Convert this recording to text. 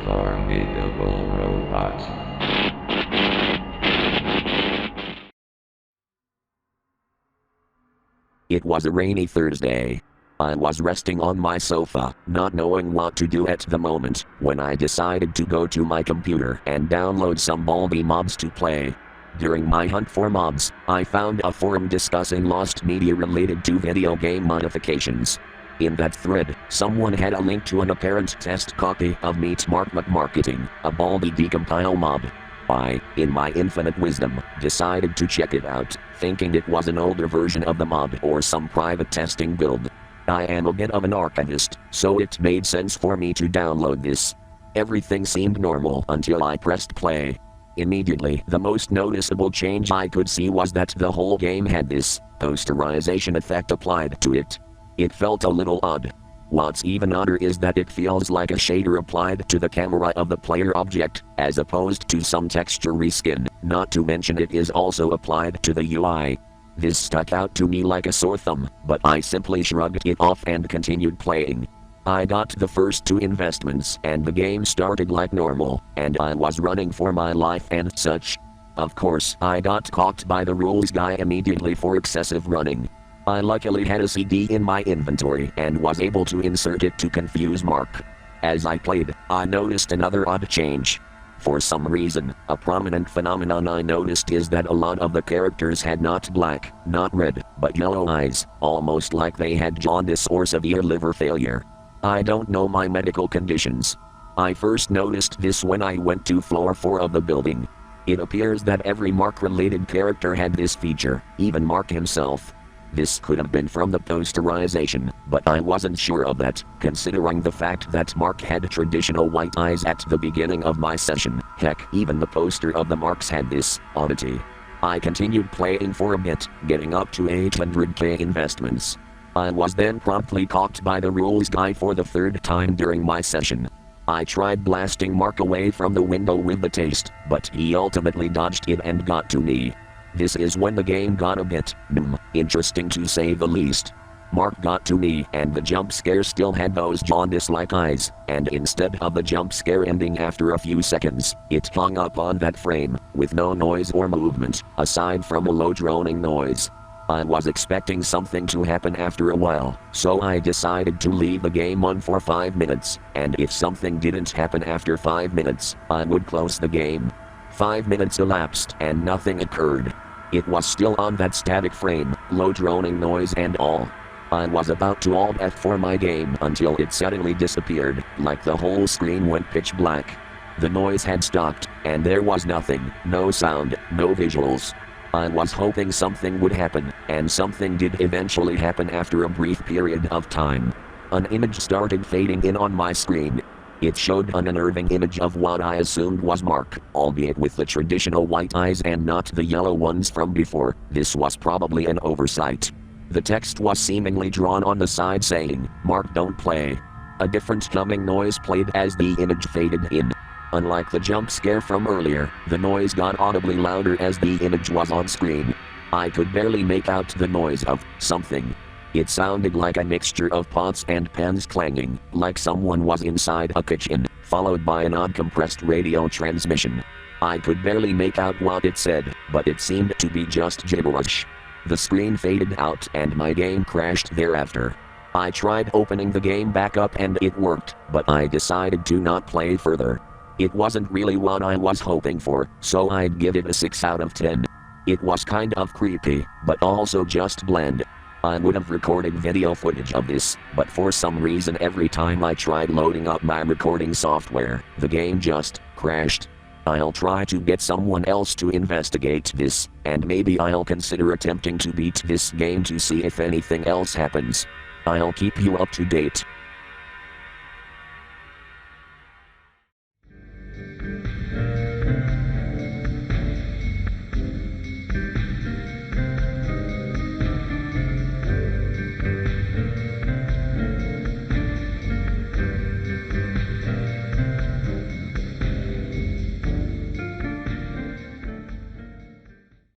formidable robot. It was a rainy Thursday. I was resting on my sofa, not knowing what to do at the moment, when I decided to go to my computer and download some Baldi mods to play. During my hunt for mods, I found a forum discussing lost media related to video game modifications. In that thread, someone had a link to an apparent test copy of Meet Mark McMarketing, a Baldi decompile mod. I, in my infinite wisdom, decided to check it out, thinking it was an older version of the mod or some private testing build. I am a bit of an archivist, so it made sense for me to download this. Everything seemed normal until I pressed play. Immediately, the most noticeable change I could see was that the whole game had this posterization effect applied to it. It felt a little odd. What's even odder is that it feels like a shader applied to the camera of the player object, as opposed to some texture reskin, not to mention it is also applied to the UI. This stuck out to me like a sore thumb, but I simply shrugged it off and continued playing. I got the first 2 investments and the game started like normal, and I was running for my life and such. Of course, I got caught by the rules guy immediately for excessive running. I luckily had a CD in my inventory and was able to insert it to confuse Mark. As I played, I noticed another odd change. For some reason, a prominent phenomenon I noticed is that a lot of the characters had not black, not red, but yellow eyes, almost like they had jaundice or severe liver failure. I don't know my medical conditions. I first noticed this when I went to floor 4 of the building. It appears that every Mark-related character had this feature, even Mark himself. This could have been from the posterization, but I wasn't sure of that, considering the fact that Mark had traditional white eyes at the beginning of my session. Heck, even the poster of the Marks had this oddity. I continued playing for a bit, getting up to 800k investments. I was then promptly caught by the rules guy for the 3rd time during my session. I tried blasting Mark away from the window with the taste, but he ultimately dodged it and got to me. This is when the game got a bit, interesting to say the least. Mark got to me and the jump scare still had those jaundice-like eyes, and instead of the jump scare ending after a few seconds, it hung up on that frame, with no noise or movement, aside from a low droning noise. I was expecting something to happen after a while, so I decided to leave the game on for 5 minutes, and if something didn't happen after 5 minutes, I would close the game. 5 minutes elapsed and nothing occurred. It was still on that static frame, low droning noise and all. I was about to alt F for my game until it suddenly disappeared, like the whole screen went pitch black. The noise had stopped, and there was nothing, no sound, no visuals. I was hoping something would happen, and something did eventually happen after a brief period of time. An image started fading in on my screen. It showed an unnerving image of what I assumed was Mark, albeit with the traditional white eyes and not the yellow ones from before. This was probably an oversight. The text was seemingly drawn on the side saying, "Mark don't play." A different humming noise played as the image faded in. Unlike the jump scare from earlier, the noise got audibly louder as the image was on screen. I could barely make out the noise of something. It sounded like a mixture of pots and pans clanging, like someone was inside a kitchen, followed by an odd compressed radio transmission. I could barely make out what it said, but it seemed to be just gibberish. The screen faded out and my game crashed thereafter. I tried opening the game back up and it worked, but I decided to not play further. It wasn't really what I was hoping for, so I'd give it a 6 out of 10. It was kind of creepy, but also just bland. I would have recorded video footage of this, but for some reason every time I tried loading up my recording software, the game just crashed. I'll try to get someone else to investigate this, and maybe I'll consider attempting to beat this game to see if anything else happens. I'll keep you up to date.